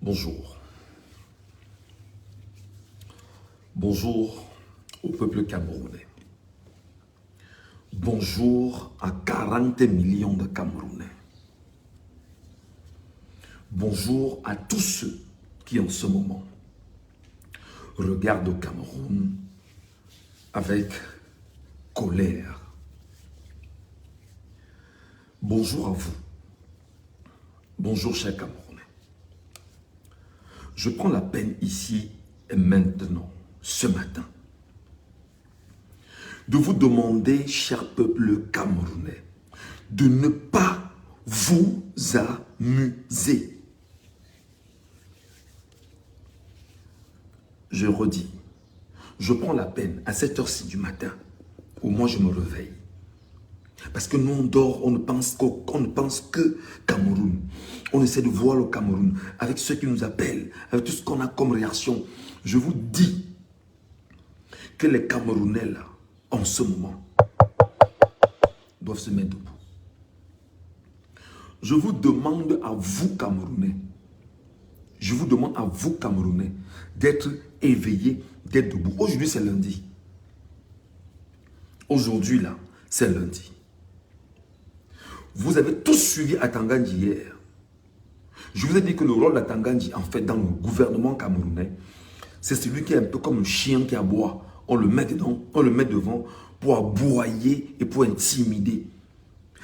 Bonjour. Bonjour au peuple camerounais. Bonjour à 40 millions de Camerounais. Bonjour à tous ceux qui en ce moment regardent au Cameroun avec colère. Bonjour à vous. Bonjour chers Camerounais. Je prends la peine ici et maintenant, ce matin, de vous demander, cher peuple camerounais, de ne pas vous amuser. Je redis, je prends la peine à cette heure-ci du matin, où moi je me réveille. Parce que nous on dort, on ne pense que Cameroun. On essaie de voir le Cameroun avec ceux qui nous appellent, avec tout ce qu'on a comme réaction. Je vous dis que les Camerounais là, en ce moment, doivent se mettre debout. Je vous demande à vous Camerounais, d'être éveillés, d'être debout. Aujourd'hui c'est lundi. Aujourd'hui là, c'est lundi. Vous avez tous suivi Atangandji hier. Je vous ai dit que le rôle d'Atangandji, en fait, dans le gouvernement camerounais, c'est celui qui est un peu comme un chien qui aboie. On le met devant pour aboyer et pour intimider.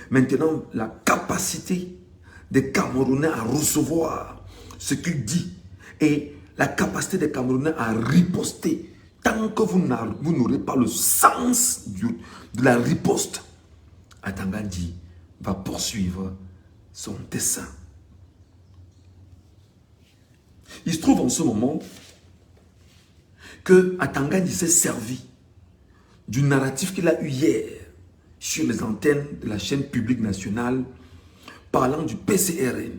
Maintenant, la capacité des Camerounais à recevoir ce qu'il dit et la capacité des Camerounais à riposter, tant que vous n'aurez pas le sens de la riposte, Atangandji va poursuivre son dessein. Il se trouve en ce moment que Atangandji s'est servi du narratif qu'il a eu hier sur les antennes de la chaîne publique nationale parlant du PCRN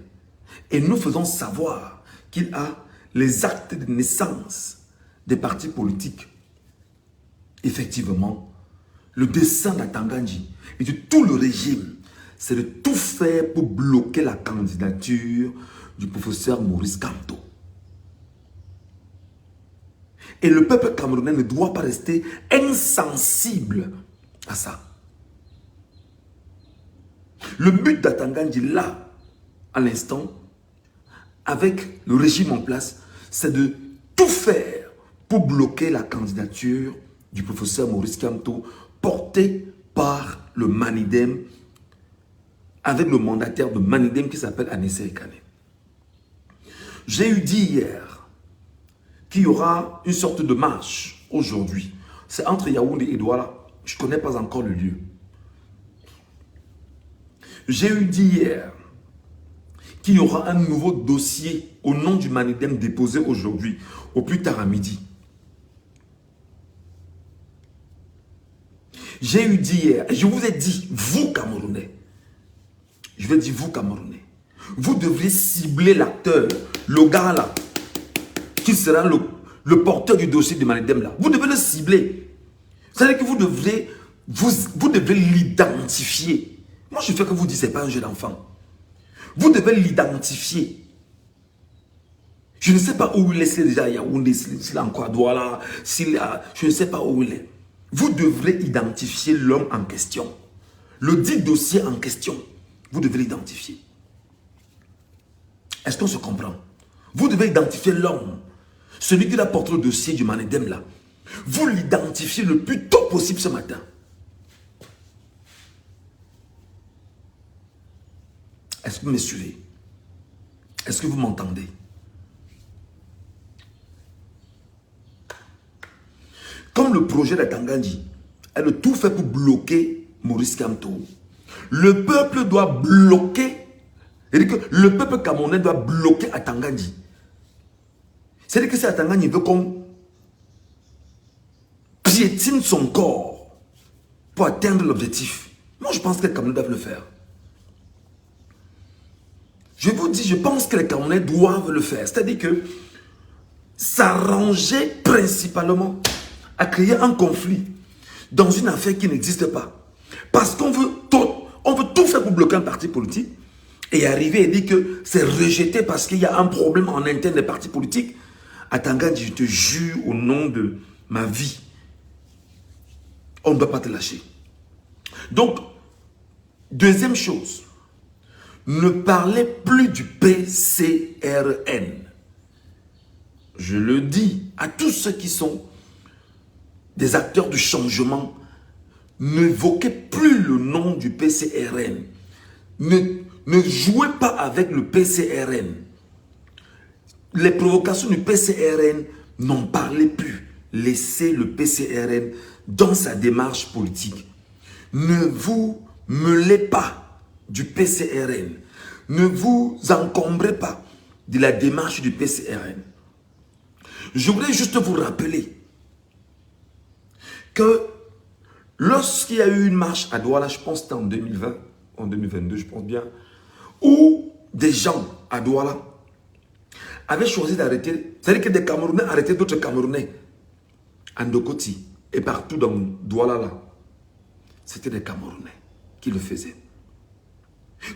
et nous faisons savoir qu'il a les actes de naissance des partis politiques. Effectivement, le dessein d'Atangandji et de tout le régime, c'est de tout faire pour bloquer la candidature du professeur Maurice Kamto. Et le peuple camerounais ne doit pas rester insensible à ça. Le but d'Atangandji là, à l'instant, avec le régime en place, c'est de tout faire pour bloquer la candidature du professeur Maurice Kamto, portée par le Manidem, avec le mandataire de Manidem qui s'appelle Anissé Ekane. J'ai eu dit hier qu'il y aura une sorte de marche aujourd'hui. C'est entre Yaoundé et Douala. Je ne connais pas encore le lieu. J'ai eu dit hier qu'il y aura un nouveau dossier au nom du Manidem déposé aujourd'hui, au plus tard à midi. J'ai eu dit hier, et je vous ai dit, vous Camerounais, je vais dire vous Camerounais, vous devriez cibler l'acteur, le gars là, qui sera le porteur du dossier de Manidem là. Vous devez le cibler. C'est-à-dire que vous devez l'identifier. Moi je fais que vous dites, ce n'est pas un jeune enfant. Vous devez l'identifier. Je ne sais pas où il est, s'il est déjà à Yaoundé, s'il est encore à Douala, je ne sais pas où il est. Vous devrez identifier l'homme en question. Le dit dossier en question, vous devez l'identifier. Est-ce qu'on se comprend? Vous devez identifier l'homme, celui qui apporte le dossier du Manidem là. Vous l'identifiez le plus tôt possible ce matin. Est-ce que vous me suivez? Est-ce que vous m'entendez? Comme le projet d'Atangandji est le tout fait pour bloquer Maurice Kamto, le peuple doit bloquer, c'est-à-dire que le peuple camerounais doit bloquer Atangandji. C'est-à-dire que si Atangandji veut qu'on piétine son corps pour atteindre l'objectif, moi je pense que les Camerounais doivent le faire. Je vous dis, je pense que les Camerounais doivent le faire. C'est-à-dire que s'arranger principalement à créer un conflit dans une affaire qui n'existe pas. Parce qu'on veut tout faire pour bloquer un parti politique. et arriver et dire que c'est rejeté parce qu'il y a un problème en interne des partis politiques, Atangandji, je te jure au nom de ma vie, on ne doit pas te lâcher. Donc, deuxième chose, ne parlez plus du PCRN. Je le dis à tous ceux qui sont des acteurs du changement, n'évoquez plus le nom du PCRN. Ne jouez pas avec le PCRN. Les provocations du PCRN, n'en parlez plus. Laissez le PCRN dans sa démarche politique. Ne vous mêlez pas du PCRN. Ne vous encombrez pas de la démarche du PCRN. Je voudrais juste vous rappeler que lorsqu'il y a eu une marche à Douala, je pense que c'était en 2020, en 2022, je pense bien, où des gens à Douala avaient choisi d'arrêter, c'est-à-dire que des Camerounais arrêtaient d'autres Camerounais, à Ndokoti et partout dans Douala là. C'était des Camerounais qui le faisaient.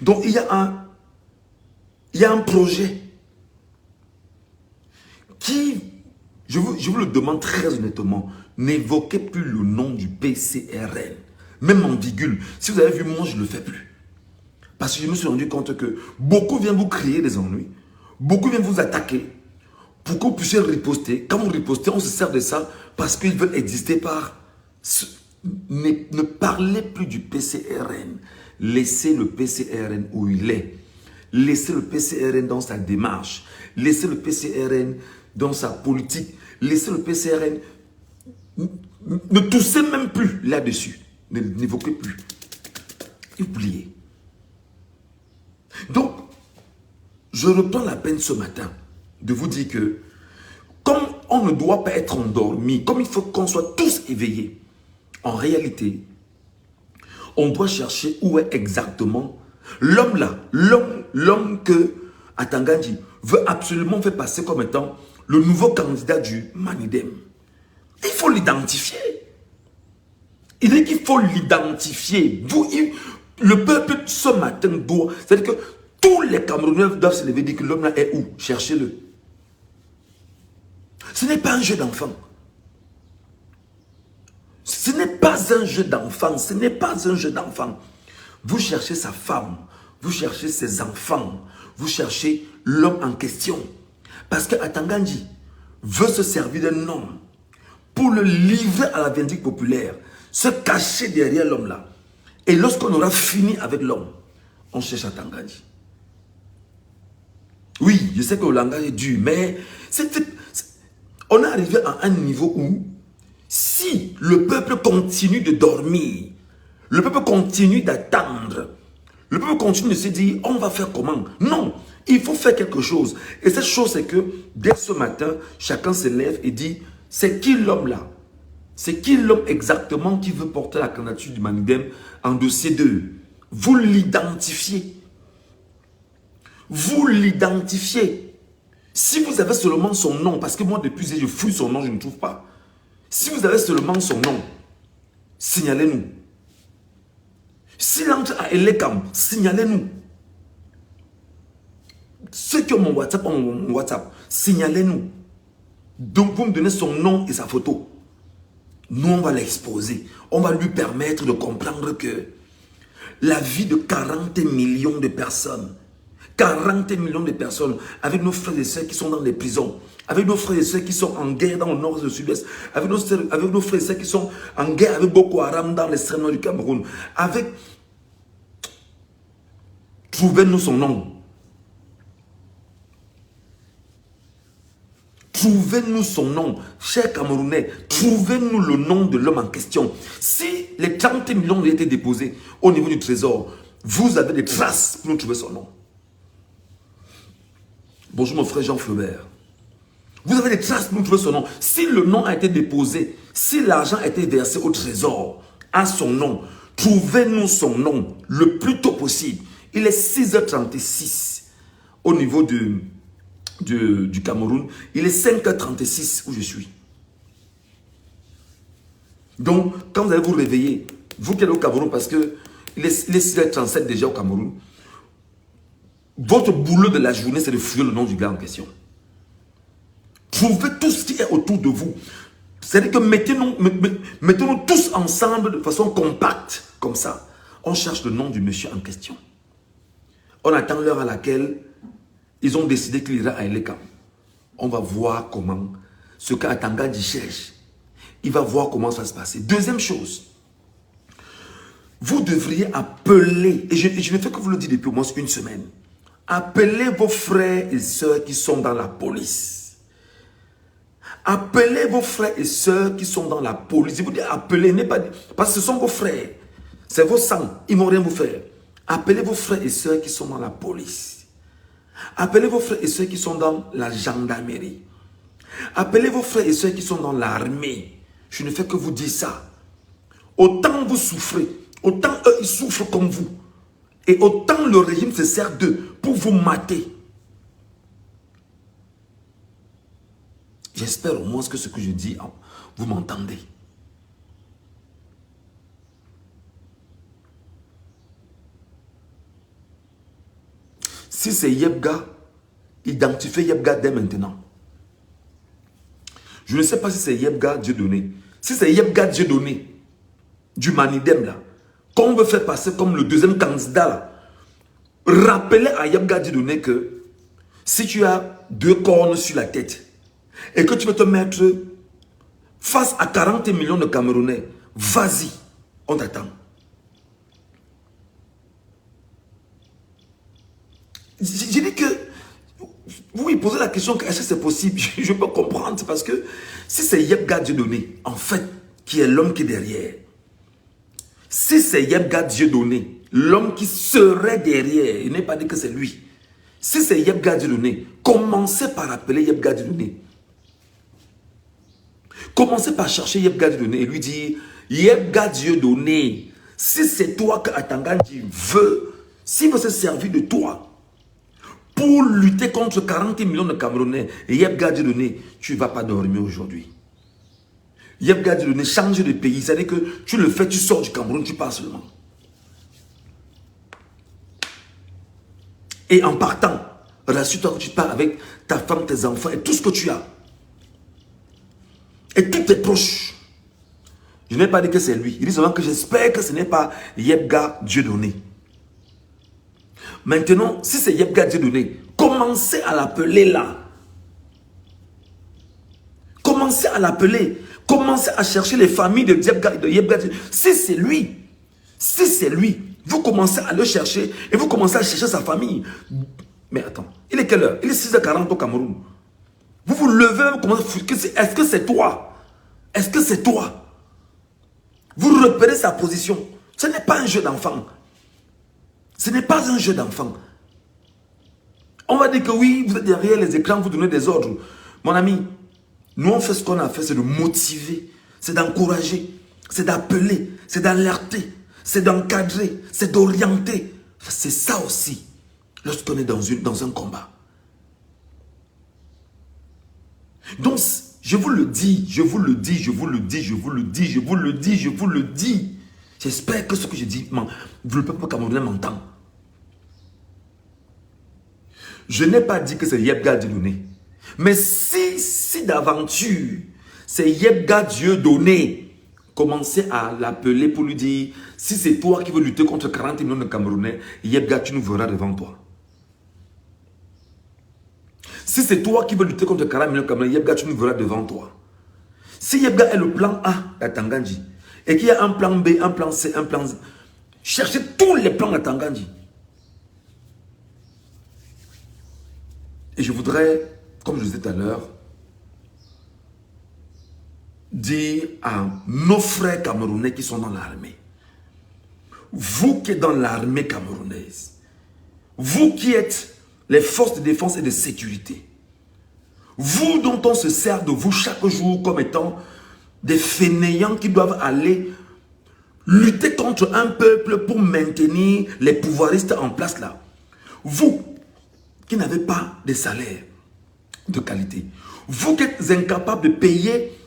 Donc il y a un projet qui, je vous le demande très honnêtement, n'évoquez plus le nom du PCRN. Même en virgule. Si vous avez vu, moi, je ne le fais plus. Parce que je me suis rendu compte que beaucoup viennent vous créer des ennuis. Beaucoup viennent vous attaquer pour que vous puissiez riposter. Quand vous ripostez, on se sert de ça parce qu'ils veulent exister par... Ne parlez plus du PCRN. Laissez le PCRN où il est. Laissez le PCRN dans sa démarche. Laissez le PCRN dans sa politique. Laissez le PCRN... Ne toussez même plus là-dessus. N'évoquez plus. Oubliez. Donc, je reprends la peine ce matin de vous dire que comme on ne doit pas être endormi, comme il faut qu'on soit tous éveillés, en réalité, on doit chercher où est exactement l'homme là, l'homme que Atangandji veut absolument faire passer comme étant le nouveau candidat du Manidem. Il faut l'identifier. Il dit qu'il faut l'identifier. Le peuple ce matin doit... C'est-à-dire que tous les Camerounais doivent se lever et dire que l'homme là est où? Cherchez-le. Ce n'est pas un jeu d'enfant. Ce n'est pas un jeu d'enfant. Ce n'est pas un jeu d'enfant. Vous cherchez sa femme. Vous cherchez ses enfants. Vous cherchez l'homme en question. Parce que Atangandji veut se servir d'un homme pour le livrer à la vindicte populaire, se cacher derrière l'homme là. Et lorsqu'on aura fini avec l'homme, on cherche Atangandji. Oui, je sais que le langage est dur, mais on est arrivé à un niveau où, si le peuple continue de dormir, le peuple continue d'attendre, le peuple continue de se dire, on va faire comment? Non, il faut faire quelque chose. Et cette chose, c'est que, dès ce matin, chacun se lève et dit, c'est qui l'homme là? C'est qui l'homme exactement qui veut porter la candidature du Manidem en dossier 2? Vous l'identifiez. Vous l'identifiez. Si vous avez seulement son nom, parce que moi depuis je fouille son nom, je ne trouve pas. Si vous avez seulement son nom, signalez-nous. S'il entre à Elekam, signalez-nous. Ceux qui ont mon WhatsApp, signalez-nous. Donc vous me donnez son nom et sa photo. Nous on va l'exposer. On va lui permettre de comprendre que la vie de 40 millions de personnes, 40 millions de personnes, avec nos frères et sœurs qui sont dans les prisons, avec nos frères et sœurs qui sont en guerre dans le nord et le sud-est, avec nos frères et sœurs qui sont en guerre avec Boko Haram dans l'extrême nord du Cameroun, avec... Trouvez-nous son nom. Trouvez-nous son nom. Chers Camerounais, trouvez-nous le nom de l'homme en question. Si les 30 millions ont été déposés au niveau du trésor, vous avez des traces pour nous trouver son nom. Bonjour mon frère Jean Flaubert. Vous avez des traces pour nous trouver son nom. Si le nom a été déposé, si l'argent a été versé au trésor, à son nom, trouvez-nous son nom le plus tôt possible. Il est 6h36 au niveau du Cameroun. Il est 5h36 où je suis. Donc, quand vous allez vous réveiller, vous qui êtes au Cameroun, parce que il est 6h37 déjà au Cameroun, Votre boulot de la journée, c'est de fouiller le nom du gars en question. Trouvez tout ce qui est autour de vous. C'est-à-dire que mettons-nous tous ensemble de façon compacte, comme ça. On cherche le nom du monsieur en question. On attend l'heure à laquelle ils ont décidé qu'il ira à Elekam. On va voir comment ce qu'Atangandji cherche. Il va voir comment ça va se passer. Deuxième chose, vous devriez appeler, et je ne fais que vous le dire depuis au moins une semaine, appelez vos frères et sœurs qui sont dans la police. Appelez vos frères et sœurs qui sont dans la police. Je vous dis appelez, parce que ce sont vos frères. C'est vos sangs, ils vont rien vous faire. Appelez vos frères et sœurs qui sont dans la police. Appelez vos frères et sœurs qui sont dans la gendarmerie. Appelez vos frères et sœurs qui sont dans l'armée. Je ne fais que vous dire ça. Autant vous souffrez, autant eux ils souffrent comme vous. Et autant le régime se sert d'eux pour vous mater. J'espère au moins que ce que je dis, vous m'entendez. Si c'est Yebga, identifiez Yebga dès maintenant. Je ne sais pas si c'est Yebga Dieudonné. Si c'est Yebga Dieudonné, du Manidem là, qu'on veut faire passer comme le deuxième candidat là, rappelez à Yebga Dieudonné que si tu as 2 cornes sur la tête et que tu veux te mettre face à 40 millions de Camerounais, vas-y, on t'attend. J'ai dit que, oui, posez la question, est-ce que c'est possible? Je peux comprendre, parce que si c'est Yebga Dieudonné, en fait, qui est l'homme qui est derrière, si c'est Yebga Dieudonné, l'homme qui serait derrière, il n'est pas dit que c'est lui. Si c'est Yebga Dieudonné, commencez par appeler Yebga Dieudonné. Commencez par chercher Yebga Dieudonné et lui dire, Yebga Dieudonné, si c'est toi que Atangandji veut, s'il veut se servir de toi, pour lutter contre 40 millions de Camerounais, Yebga Dieudonné, tu ne vas pas dormir aujourd'hui. Yebga Dieudonné, change de pays. C'est-à-dire que tu le fais, tu sors du Cameroun, tu pars seulement. Et en partant, rassure-toi que tu pars avec ta femme, tes enfants et tout ce que tu as. Et tous tes proches. Je n'ai pas dit que c'est lui. Il dit seulement que j'espère que ce n'est pas Yebga Dieudonné. Maintenant, si c'est Yebga Dieudonné, commencez à l'appeler là. Commencez à l'appeler. Commencez à chercher les familles de Yebga Dieudonné. Si c'est lui, vous commencez à le chercher et vous commencez à chercher sa famille. Mais attends, il est quelle heure? Il est 6h40 au Cameroun. Vous vous levez, vous commencez à... Est-ce que c'est toi? Est-ce que c'est toi? Vous repérez sa position. Ce n'est pas un jeu d'enfant. Ce n'est pas un jeu d'enfant. On va dire que oui, vous êtes derrière les écrans, vous donnez des ordres. Mon ami, nous on fait ce qu'on a fait, c'est de motiver, c'est d'encourager, c'est d'appeler, c'est d'alerter, c'est d'encadrer, c'est d'orienter. C'est ça aussi, lorsqu'on est dans un combat. Donc, je vous le dis, je vous le dis, je vous le dis, je vous le dis, je vous le dis, je vous le dis. J'espère que ce que je dis, le peuple camerounais m'entend. Je n'ai pas dit que c'est Yebga Dieudonné. Mais si d'aventure, c'est Yebga Dieudonné, commencez à l'appeler pour lui dire, si c'est toi qui veux lutter contre 40 millions de Camerounais, Yebga, tu nous verras devant toi. Si c'est toi qui veux lutter contre 40 millions de Camerounais, Yebga, tu nous verras devant toi. Si Yebga est le plan A d'Atangandji, et qu'il y a un plan B, un plan C, un plan Z, cherchez tous les plans d'Atangandji. Et je voudrais, comme je disais tout à l'heure, dire à nos frères camerounais qui sont dans l'armée, vous qui êtes dans l'armée camerounaise, vous qui êtes les forces de défense et de sécurité, vous dont on se sert de vous chaque jour comme étant des fainéants qui doivent aller lutter contre un peuple pour maintenir les pouvoiristes en place là. Vous qui n'avez pas de salaire de qualité, vous qui êtes incapables de payer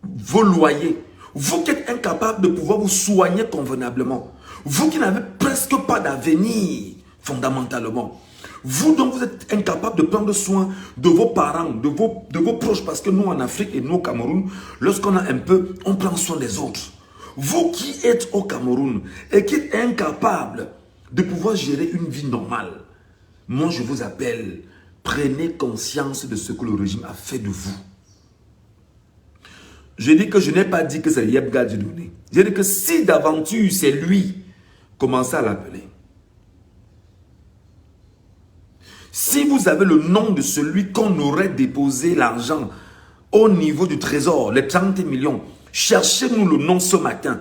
vos loyers, vous qui êtes incapables de pouvoir vous soigner convenablement, vous qui n'avez presque pas d'avenir fondamentalement, Vous donc vous êtes incapable de prendre soin de vos parents, de vos proches, parce que nous en Afrique et nous au Cameroun, lorsqu'on a un peu, on prend soin des autres. Vous qui êtes au Cameroun et qui êtes incapable de pouvoir gérer une vie normale, moi je vous appelle, prenez conscience de ce que le régime a fait de vous. Je dis que je n'ai pas dit que c'est Yebga Dieudonné. J'ai dit que si d'aventure c'est lui, commencez à l'appeler. Si vous avez le nom de celui qu'on aurait déposé l'argent au niveau du trésor, les 30 millions, cherchez-nous le nom ce matin.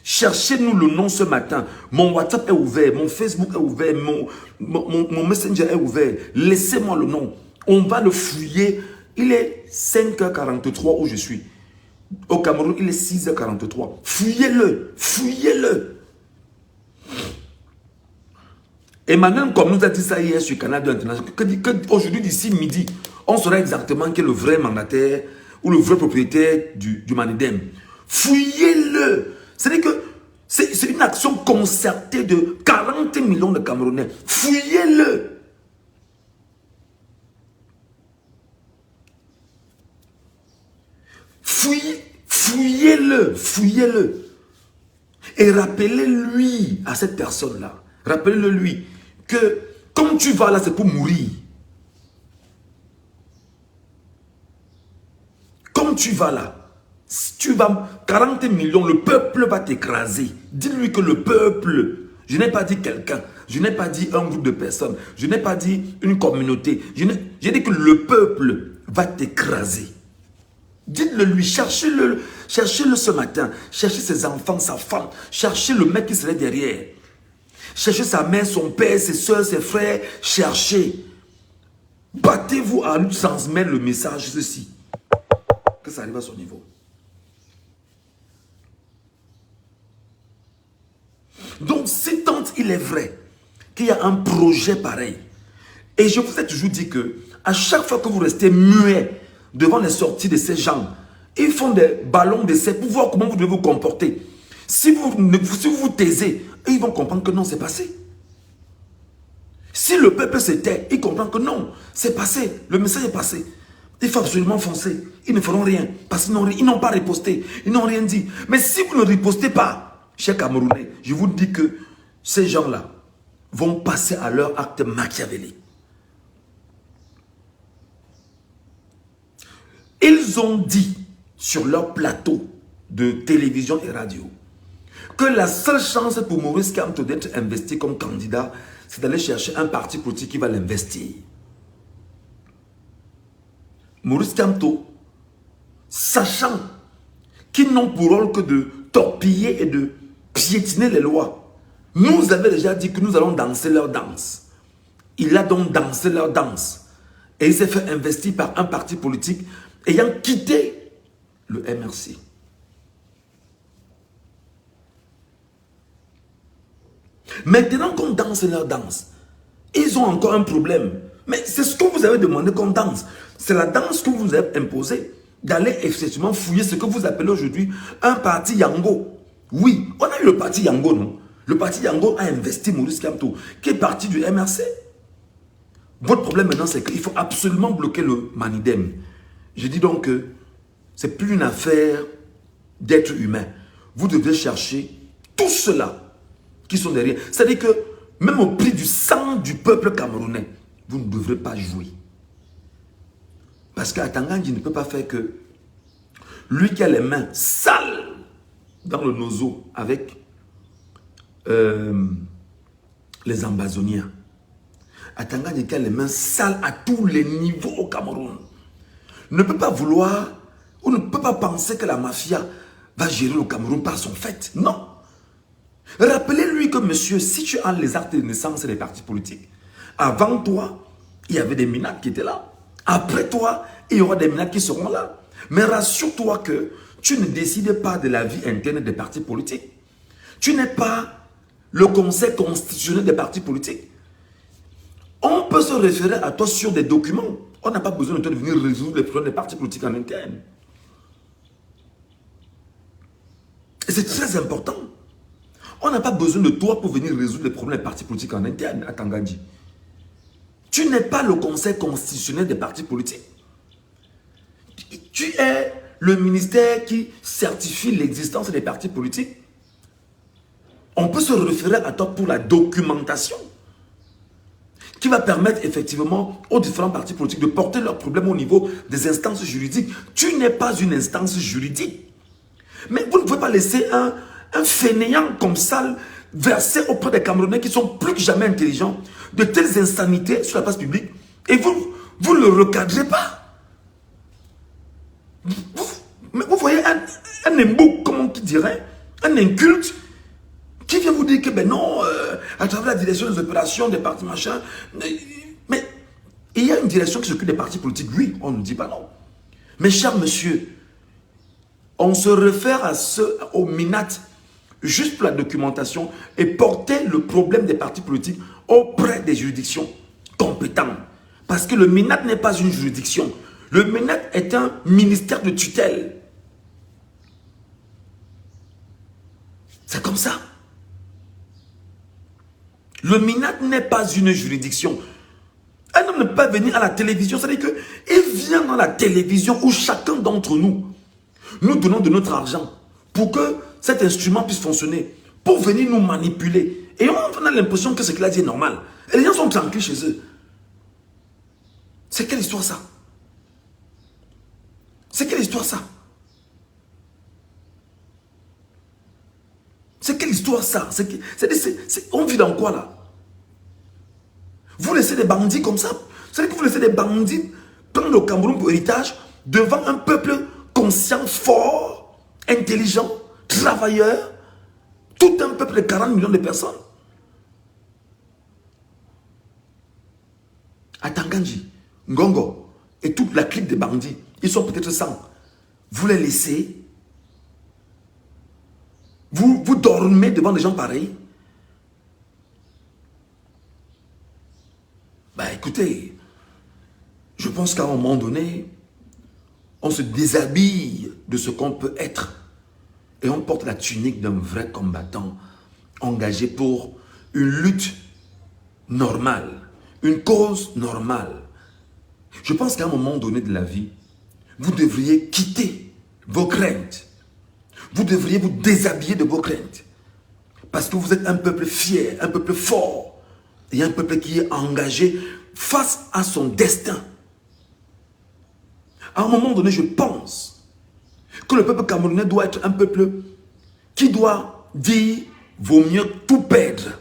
Cherchez-nous le nom ce matin. Mon WhatsApp est ouvert, mon Facebook est ouvert, mon Messenger est ouvert. Laissez-moi le nom. On va le fouiller. Il est 5h43 où je suis. Au Cameroun, il est 6h43. Fouillez-le, fouillez-le. Emmanuel, comme nous a dit ça hier sur Canal 2 International, qu'aujourd'hui, d'ici midi, on saura exactement qui est le vrai mandataire ou le vrai propriétaire du Manidem. Fouillez-le. C'est-à-dire que c'est une action concertée de 40 millions de Camerounais. Fouillez-le. Fouillez-le, fouillez-le. Et rappelez-lui à cette personne-là, rappelez-le lui, que comme tu vas là, c'est pour mourir. Comme tu vas là, si tu vas 40 millions, le peuple va t'écraser. Dis-lui que le peuple, je n'ai pas dit quelqu'un, je n'ai pas dit un groupe de personnes, je n'ai pas dit une communauté, j'ai dit que le peuple va t'écraser. Dites-le lui, cherchez-le ce matin, cherchez ses enfants, sa femme, cherchez le mec qui serait derrière. Cherchez sa mère, son père, ses soeurs, ses frères, cherchez. Battez-vous à lui transmettre le message, ceci. Que ça arrive à son niveau. Donc, si tant il est vrai qu'il y a un projet pareil, et je vous ai toujours dit que à chaque fois que vous restez muet devant les sorties de ces gens, ils font des ballons d'essai pour voir comment vous devez vous comporter. Si vous vous taisez, ils vont comprendre que non, c'est passé. Si le peuple se tait, ils comprennent que non, c'est passé, le message est passé. Il faut absolument foncer. Ils ne feront rien parce qu'ils n'ont pas riposté, ils n'ont rien dit. Mais si vous ne ripostez pas, chers Camerounais, je vous dis que ces gens-là vont passer à leur acte machiavélique. Ils ont dit sur leur plateau de télévision et radio que la seule chance pour Maurice Kamto d'être investi comme candidat, c'est d'aller chercher un parti politique qui va l'investir. Maurice Kamto, sachant qu'ils n'ont pour rôle que de torpiller et de piétiner les lois, nous avait déjà dit que nous allons danser leur danse. Il a donc dansé leur danse. Et il s'est fait investir par un parti politique ayant quitté le MRC. Maintenant qu'on danse leur danse, ils ont encore un problème. Mais c'est ce que vous avez demandé qu'on danse. C'est la danse que vous avez imposée, d'aller effectivement fouiller ce que vous appelez aujourd'hui un parti Yango. Oui, on a eu le parti Yango, non? Le parti Yango a investi Maurice Kamto, qui est parti du MRC. Votre problème maintenant, c'est qu'il faut absolument bloquer le Manidem. Je dis donc que ce n'est plus une affaire d'être humain. Vous devez chercher tout cela qui sont derrière. C'est-à-dire que même au prix du sang du peuple camerounais, vous ne devrez pas jouer. Parce qu'Atangandji ne peut pas faire que lui qui a les mains sales dans le nozo avec les ambazoniens. Atangandji qui a les mains sales à tous les niveaux au Cameroun ne peut pas vouloir ou ne peut pas penser que la mafia va gérer le Cameroun par son fait. Non. Rappelez-lui que monsieur, si tu as les actes de naissance des partis politiques, avant toi, il y avait des minates qui étaient là. Après toi, il y aura des minates qui seront là. Mais rassure-toi que tu ne décides pas de la vie interne des partis politiques. Tu n'es pas le conseil constitutionnel des partis politiques. On peut se référer à toi sur des documents. On n'a pas besoin de toi de venir résoudre les problèmes des partis politiques en interne. Et c'est très important. On n'a pas besoin de toi pour venir résoudre les problèmes des partis politiques en interne à Tangandji. Tu n'es pas le conseil constitutionnel des partis politiques. Tu es le ministère qui certifie l'existence des partis politiques. On peut se référer à toi pour la documentation qui va permettre effectivement aux différents partis politiques de porter leurs problèmes au niveau des instances juridiques. Tu n'es pas une instance juridique. Mais vous ne pouvez pas laisser un fainéant comme ça verser auprès des Camerounais qui sont plus que jamais intelligents de telles insanités sur la place publique et vous ne le recadrez pas. Vous voyez un imbou, comment on dirait, un inculte qui vient vous dire que ben non, à travers la direction des opérations, des partis machin, mais il y a une direction qui s'occupe des partis politiques, oui, on ne dit pas non. Mais cher monsieur, on se réfère au MINAT juste pour la documentation et porter le problème des partis politiques auprès des juridictions compétentes. Parce que le MINAT n'est pas une juridiction. Le MINAT est un ministère de tutelle. C'est comme ça. Le MINAT n'est pas une juridiction. Un homme ne peut pas venir à la télévision. C'est-à-dire qu'il vient dans la télévision où chacun d'entre nous, nous donnons de notre argent pour que cet instrument puisse fonctionner, pour venir nous manipuler. Et on a l'impression que ce qu'il a dit est normal. Et les gens sont tranquilles chez eux. C'est quelle histoire ça? C'est quelle histoire ça? C'est quelle histoire ça? On vit dans quoi là? Vous laissez des bandits comme ça? C'est-à-dire que vous laissez des bandits prendre le Cameroun pour héritage devant un peuple conscient, fort, intelligent, travailleur, tout un peuple de 40 millions de personnes. À Tangandji, Ngongo et toute la clique des bandits, ils sont peut-être 100. Vous les laissez. Vous dormez devant des gens pareils. Bah écoutez, je pense qu'à un moment donné, on se déshabille de ce qu'on peut être. Et on porte la tunique d'un vrai combattant engagé pour une lutte normale, une cause normale. Je pense qu'à un moment donné de la vie, vous devriez quitter vos craintes. Vous devriez vous déshabiller de vos craintes. Parce que vous êtes un peuple fier, un peuple fort. Et un peuple qui est engagé face à son destin. À un moment donné, je pense que le peuple camerounais doit être un peuple qui doit dire vaut mieux tout perdre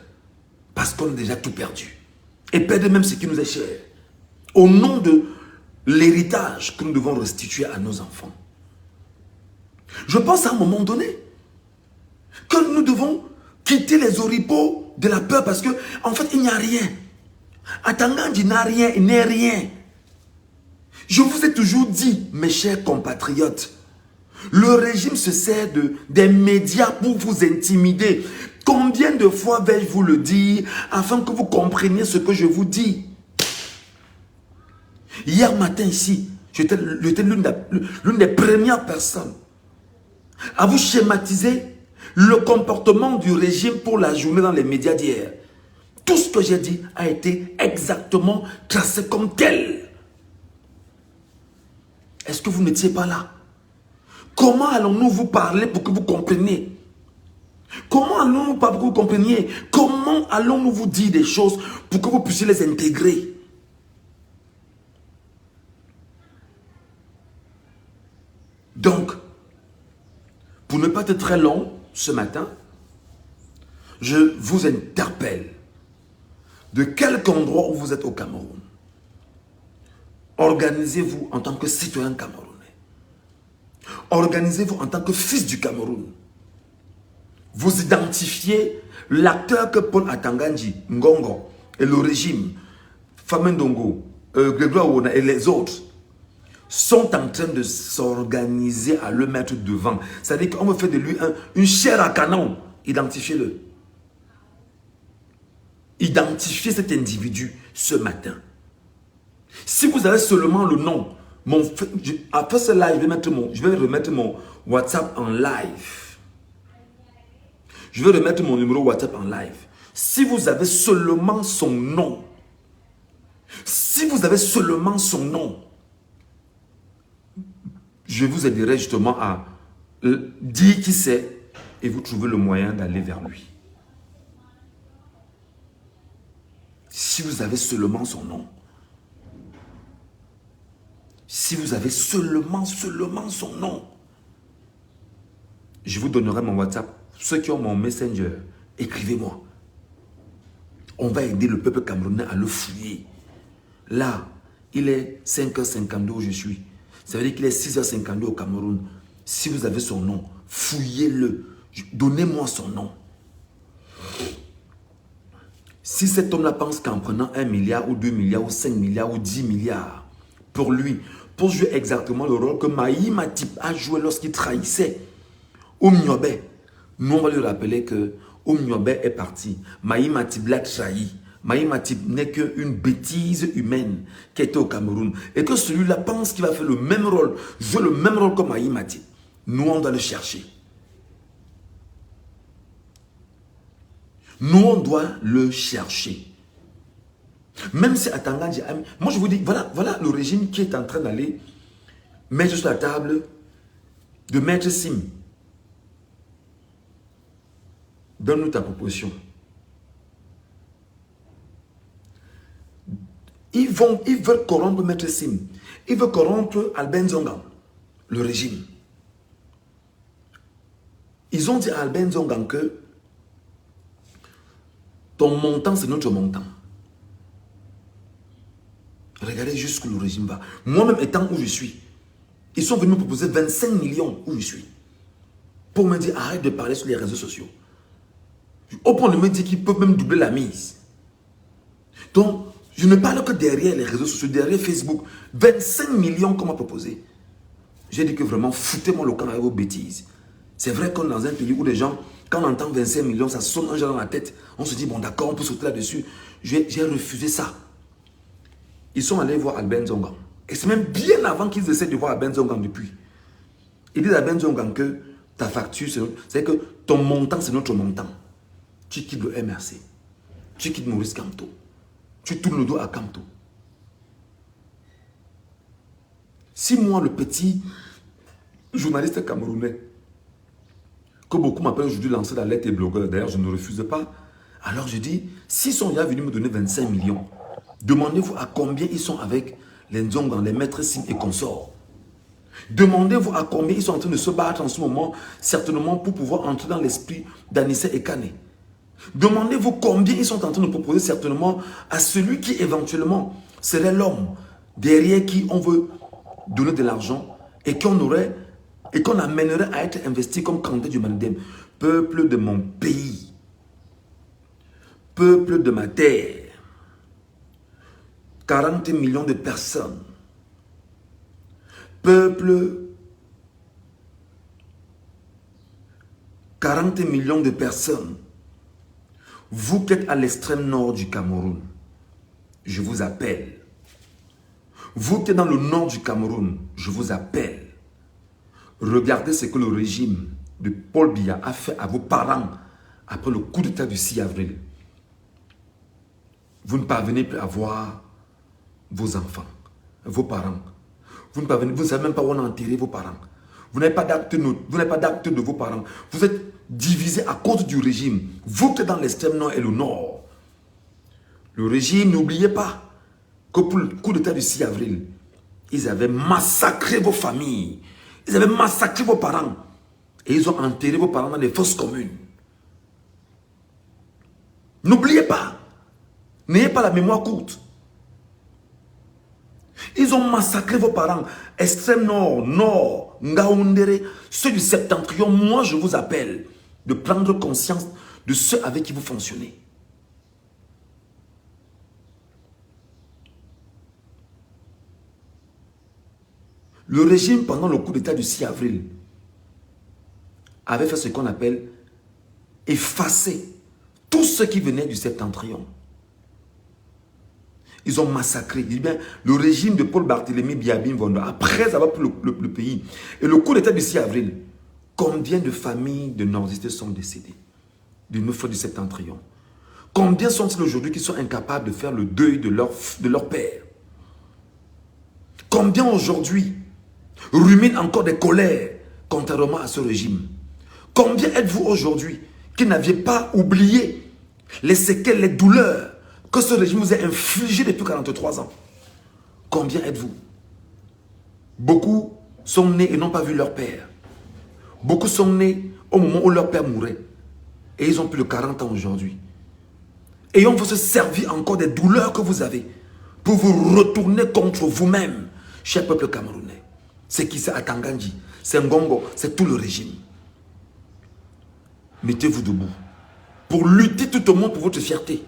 parce qu'on a déjà tout perdu. Et perdre même ce qui nous est cher. Au nom de l'héritage que nous devons restituer à nos enfants. Je pense à un moment donné que nous devons quitter les oripeaux de la peur parce que en fait il n'y a rien. À Tangandji, il n'y a rien, il n'est rien. Je vous ai toujours dit, mes chers compatriotes, le régime se sert des médias pour vous intimider. Combien de fois vais-je vous le dire afin que vous compreniez ce que je vous dis? Hier matin ici, j'étais l'une des premières personnes à vous schématiser le comportement du régime pour la journée dans les médias d'hier. Tout ce que j'ai dit a été exactement tracé comme tel. Est-ce que vous n'étiez pas là? Comment allons-nous vous parler pour que vous compreniez? Comment allons-nous parler pour que vous compreniez? Comment allons-nous vous dire des choses pour que vous puissiez les intégrer? Donc, pour ne pas être très long ce matin, je vous interpelle. De quelque endroit où vous êtes au Cameroun, organisez-vous en tant que citoyen camerounais. Organisez-vous en tant que fils du Cameroun. Vous identifiez l'acteur que Paul Atangandji, Ngongo et le régime, Famendongo, Grégoire Ouona et les autres sont en train de s'organiser à le mettre devant. C'est-à-dire qu'on veut faire de lui une chair à canon. Identifiez-le. Identifiez cet individu ce matin. Si vous avez seulement le nom, après cela, je vais remettre mon WhatsApp en live. Je vais remettre mon numéro WhatsApp en live. Si vous avez seulement son nom, si vous avez seulement son nom, je vous aiderai justement à dire qui c'est et vous trouvez le moyen d'aller vers lui. Si vous avez seulement son nom. Si vous avez seulement son nom. Je vous donnerai mon WhatsApp. Ceux qui ont mon Messenger, écrivez-moi. On va aider le peuple camerounais à le fouiller. Là, il est 5h52 où je suis. Ça veut dire qu'il est 6h52 au Cameroun. Si vous avez son nom, fouillez-le. Donnez-moi son nom. Si cet homme-là pense qu'en prenant 1 milliard ou 2 milliards ou 5 milliards ou 10 milliards pour lui, pour jouer exactement le rôle que Mahi Matip a joué lorsqu'il trahissait Oumniobe, nous on va lui rappeler que Oumniobe est parti. Mahi Matip l'a trahi. Mahi Matip n'est qu'une bêtise humaine qui était au Cameroun. Et que celui-là pense qu'il va faire le même rôle, jouer le même rôle que Mahi Matip. Nous on doit le chercher. Nous, on doit le chercher. Même si Atanga dit, moi je vous dis, voilà le régime qui est en train d'aller mettre sur la table de Maître Sim. Donne-nous ta proposition. Ils veulent corrompre Maître Sim. Ils veulent corrompre Albin Zongan, le régime. Ils ont dit à Albin Zongan que ton montant, c'est notre montant. Regardez jusqu'où le régime va. Moi-même étant où je suis, ils sont venus me proposer 25 millions où je suis. Pour me dire, arrête de parler sur les réseaux sociaux. Au point de me dire qu'ils peuvent même doubler la mise. Donc, je ne parle que derrière les réseaux sociaux, derrière Facebook. 25 millions qu'on m'a proposé. J'ai dit que vraiment, foutez-moi le camp avec vos bêtises. C'est vrai qu'on est dans un pays où les gens, quand on entend 25 millions, ça sonne un genre dans la tête. On se dit, bon d'accord, on peut sauter là-dessus. J'ai refusé ça. Ils sont allés voir Albin Zongan. Et c'est même bien avant qu'ils essaient de voir Albin Zongan depuis. Ils disent à Albin Zongan que ta facture, c'est que ton montant, c'est notre montant. Tu quittes le MRC. Tu quittes Maurice Kamto. Tu tournes le dos à Kamto. Si moi, le petit journaliste camerounais, que beaucoup m'appellent aujourd'hui lancer la lettre et blogueur, d'ailleurs je ne refuse pas, alors je dis, s'ils sont déjà venus me donner 25 millions, demandez-vous à combien ils sont avec les Nzongan, les maîtres Sim et consorts. Demandez-vous à combien ils sont en train de se battre en ce moment, certainement pour pouvoir entrer dans l'esprit d'Anissé et Kane. Demandez-vous combien ils sont en train de proposer certainement à celui qui éventuellement serait l'homme derrière qui on veut donner de l'argent et qu'on amènerait à être investi comme candidat du Mandem. Peuple de mon pays, peuple de ma terre, 40 millions de personnes, peuple, 40 millions de personnes, vous qui êtes à l'extrême nord du Cameroun, je vous appelle. Vous qui êtes dans le nord du Cameroun, je vous appelle. Regardez ce que le régime de Paul Biya a fait à vos parents après le coup d'état du 6 avril. Vous ne parvenez plus à voir vos enfants, vos parents. Vous ne savez même pas où on a enterré vos parents. Vous n'avez pas d'acte de vos parents. Vous êtes divisés à cause du régime. Vous qui êtes dans l'extrême nord et le nord. Le régime, n'oubliez pas que pour le coup d'état du 6 avril, ils avaient massacré vos familles. Ils avaient massacré vos parents. Et ils ont enterré vos parents dans des fosses communes. N'oubliez pas. N'ayez pas la mémoire courte. Ils ont massacré vos parents. Extrême nord, nord, Ngaoundéré, ceux du septentrion. Moi, je vous appelle de prendre conscience de ceux avec qui vous fonctionnez. Le régime, pendant le coup d'état du 6 avril, avait fait ce qu'on appelle effacer tous ceux qui venaient du septentrion. Ils ont massacré. Bien, le régime de Paul Barthélémy Biabim Vondo, après avoir pris le pays, et le coup d'état du 6 avril, combien de familles de nordistes sont décédées? de nos frères du septentrion? Combien sont-ils aujourd'hui qui sont incapables de faire le deuil de leur père? Combien aujourd'hui ruminent encore des colères contrairement à ce régime? Combien êtes-vous aujourd'hui qui n'aviez pas oublié les séquelles, les douleurs que ce régime vous a infligées depuis 43 ans? Combien êtes-vous? Beaucoup sont nés et n'ont pas vu leur père. Beaucoup sont nés au moment où leur père mourait. Et ils ont plus de 40 ans aujourd'hui. Et on veut se servir encore des douleurs que vous avez pour vous retourner contre vous-même, cher peuple camerounais. C'est qui? C'est Atangandji, c'est Ngongo, c'est tout le régime. Mettez-vous debout pour lutter tout au monde pour votre fierté.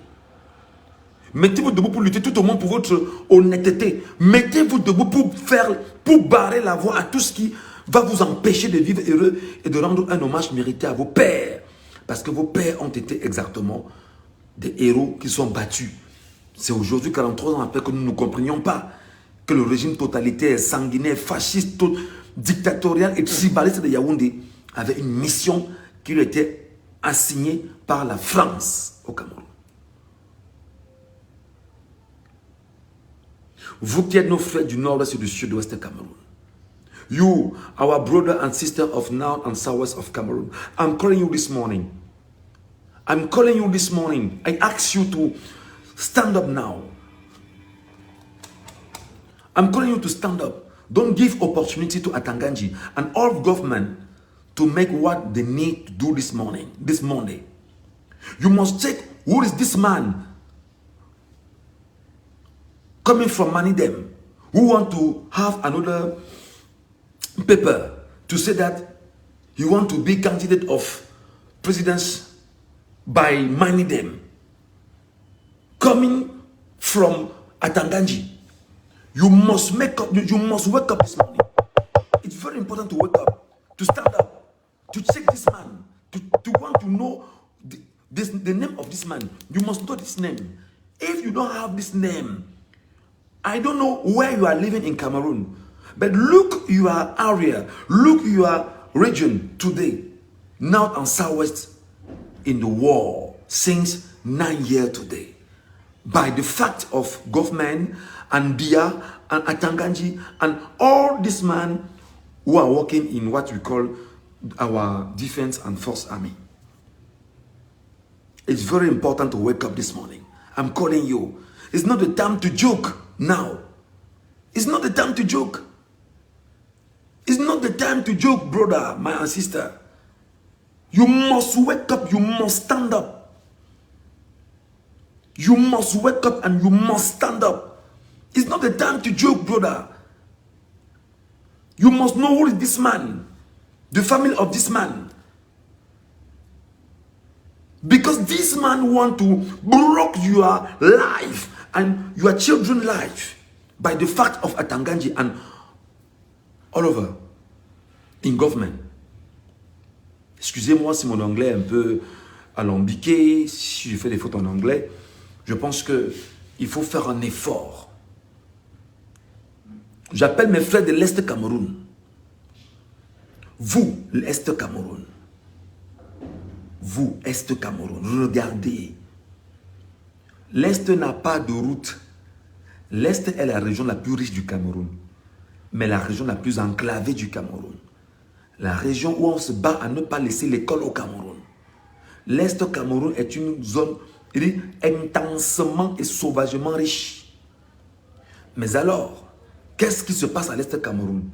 Mettez-vous debout pour lutter tout au monde pour votre honnêteté. Mettez-vous debout pour barrer la voie à tout ce qui va vous empêcher de vivre heureux et de rendre un hommage mérité à vos pères. Parce que vos pères ont été exactement des héros qui sont battus. C'est aujourd'hui, 43 ans après, que nous ne comprenions pas que le régime totalitaire, sanguinaire, fasciste, dictatorial et tribaliste de Yaoundé avait une mission qui lui était assignée par la France au Cameroun. Vous qui êtes nos frères du nord-ouest et du sud-ouest du Cameroun. You, our brother and sister of North and Southwest of Cameroon. I'm calling you this morning. I'm calling you this morning. I ask you to stand up now. I'm calling you to stand up. Don't give opportunity to Atangandji and all government to make what they need to do this morning, this Monday. You must check who is this man coming from Manidem who want to have another paper to say that he want to be candidate of presidents by Manidem. Coming from Atangandji. You must make up, you must wake up this morning. It's very important to wake up, to stand up, to check this man, to want to know the name of this man. You must know this name. If you don't have this name, I don't know where you are living in Cameroon, but look your area, look your region today, North and Southwest in the war since 9 years today. By the fact of government and Dia and Atangandji and all these men who are working in what we call our defense and force army. It's very important to wake up this morning. I'm calling you. It's not the time to joke now. It's not the time to joke. It's not the time to joke, brother, my sister. You must wake up. You must stand up. You must wake up and you must stand up. It's not the time to joke, brother. You must know who is this man, the family of this man. Because this man want to block your life and your children's life by the fact of Atangandji and all over in government. Excusez-moi si mon anglais est un peu alambiqué, si je fais des fautes en anglais. Je pense qu'il faut faire un effort. J'appelle mes frères de l'Est Cameroun. Vous, l'Est Cameroun. Vous, Est Cameroun, regardez. L'Est n'a pas de route. L'Est est la région la plus riche du Cameroun, mais la région la plus enclavée du Cameroun. La région où on se bat à ne pas laisser l'école au Cameroun. L'Est Cameroun est une zone intensement et sauvagement riche. Mais alors, qu'est-ce qui se passe à l'Est Cameroun?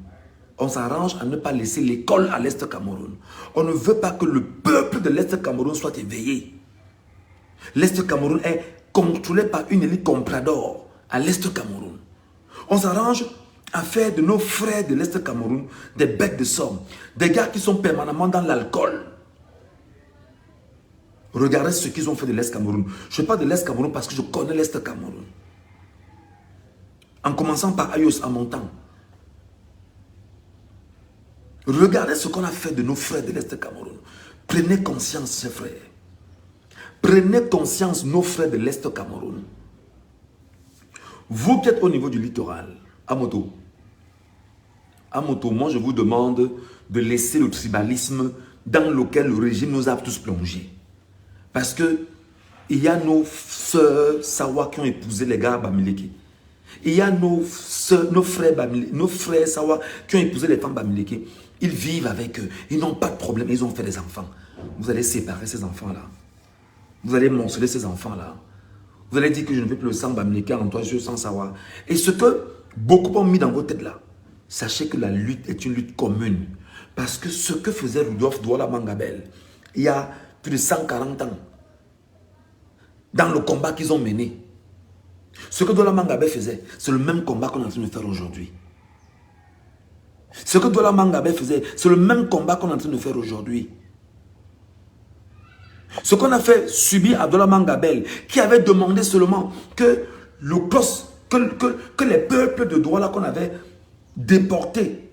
On s'arrange à ne pas laisser l'école à l'Est Cameroun. On ne veut pas que le peuple de l'Est Cameroun soit éveillé. L'Est Cameroun est contrôlé par une élite comprador à l'Est Cameroun. On s'arrange à faire de nos frères de l'Est Cameroun des bêtes de somme. Des gars qui sont permanemment dans l'alcool. Regardez ce qu'ils ont fait de l'Est Cameroun. Je parle de l'Est Cameroun parce que je connais l'Est Cameroun. En commençant par Ayos à mon temps. Regardez ce qu'on a fait de nos frères de l'Est Cameroun. Prenez conscience, chers frères. Prenez conscience, nos frères de l'Est Cameroun. Vous qui êtes au niveau du littoral, à Moto, moi je vous demande de laisser le tribalisme dans lequel le régime nous a tous plongés. Parce que il y a nos sœurs Sawa qui ont épousé les gars Bamileke. Il y a nos frères Sawa qui ont épousé les femmes Bamileke. Ils vivent avec eux. Ils n'ont pas de problème. Ils ont fait des enfants. Vous allez séparer ces enfants-là. Vous allez morceler ces enfants-là. Vous allez dire que je ne veux plus le sang Bamileke en toi, je veux le sang Sawa. Et ce que beaucoup ont mis dans vos têtes là, sachez que la lutte est une lutte commune. Parce que ce que faisait Rudolf Douala Mangabel, il y a plus de 140 ans, dans le combat qu'ils ont mené, ce que Douala Mangabel faisait, c'est le même combat qu'on est en train de faire aujourd'hui. Ce que Douala Mangabel faisait, c'est le même combat qu'on est en train de faire aujourd'hui. Ce qu'on a fait subir à Douala Mangabel, qui avait demandé seulement que le cross, que les peuples de Douala qu'on avait déportés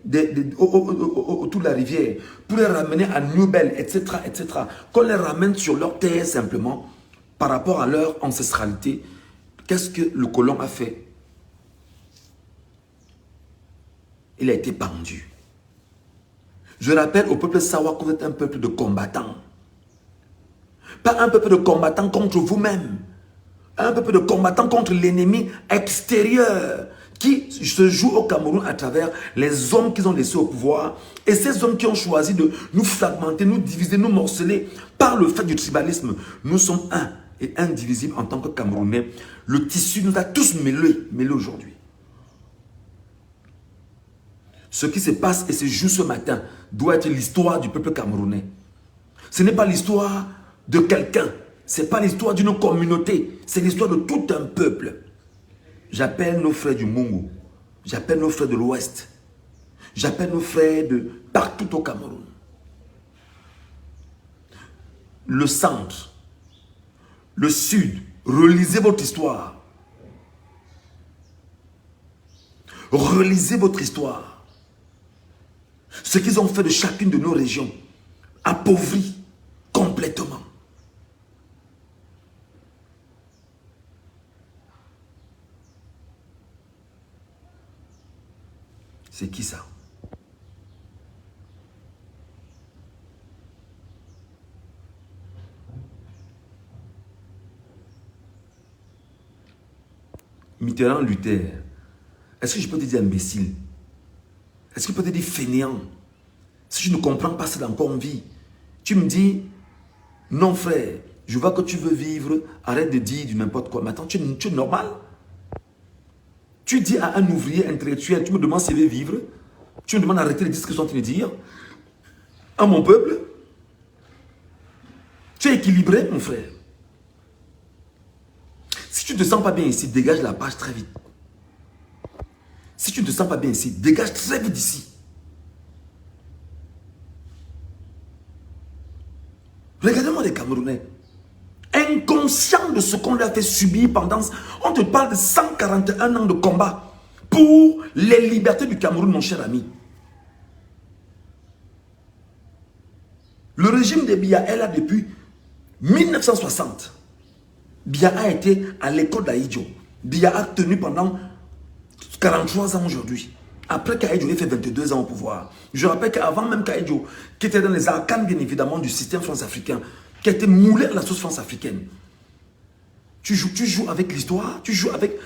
autour de la rivière, pour les ramener à Nubel, etc., qu'on les ramène sur leur terre simplement, par rapport à leur ancestralité. Qu'est-ce que le colon a fait? Il a été pendu. Je rappelle au peuple Sawa que vous êtes un peuple de combattants. Pas un peuple de combattants contre vous-même. Un peuple de combattants contre l'ennemi extérieur qui se joue au Cameroun à travers les hommes qu'ils ont laissés au pouvoir. Et ces hommes qui ont choisi de nous fragmenter, nous diviser, nous morceler par le fait du tribalisme. Nous sommes un et indivisibles en tant que Camerounais. Le tissu nous a tous mêlés aujourd'hui. Ce qui se passe et se joue ce matin doit être l'histoire du peuple camerounais. Ce n'est pas l'histoire de quelqu'un. Ce n'est pas l'histoire d'une communauté. C'est l'histoire de tout un peuple. J'appelle nos frères du Mungu. J'appelle nos frères de l'Ouest. J'appelle nos frères de partout au Cameroun. Le centre, le sud, relisez votre histoire. Relisez votre histoire. Ce qu'ils ont fait de chacune de nos régions, appauvries complètement. C'est qui ça? Mitterrand, Luther. Est-ce que je peux te dire imbécile? Est-ce que je peux te dire fainéant? Si je ne comprends pas ce dans quoi on vit, tu me dis, non frère, je vois que tu veux vivre, arrête de dire du n'importe quoi. Mais attends, tu es normal? Tu dis à un ouvrier intellectuel, tu me demandes s'il veut vivre, tu me demandes d'arrêter de dire ce que je suis en train de dire à mon peuple. Tu es équilibré, mon frère. Si tu ne te sens pas bien ici, dégage la page très vite. Si tu ne te sens pas bien ici, dégage très vite d'ici. Regardez-moi les Camerounais. Inconscients de ce qu'on leur a fait subir pendant... On te parle de 141 ans de combat pour les libertés du Cameroun, mon cher ami. Le régime de Biya est là depuis 1960. Biya a été à l'école d'Aïdjo. Biya a tenu pendant 43 ans aujourd'hui. Après qu'Aïdjo ait fait 22 ans au pouvoir. Je rappelle qu'avant même qu'Aïdjo, qui était dans les arcanes bien évidemment du système france-africain, qui a été moulé à la sauce france-africaine. Tu joues avec l'histoire, tu joues avec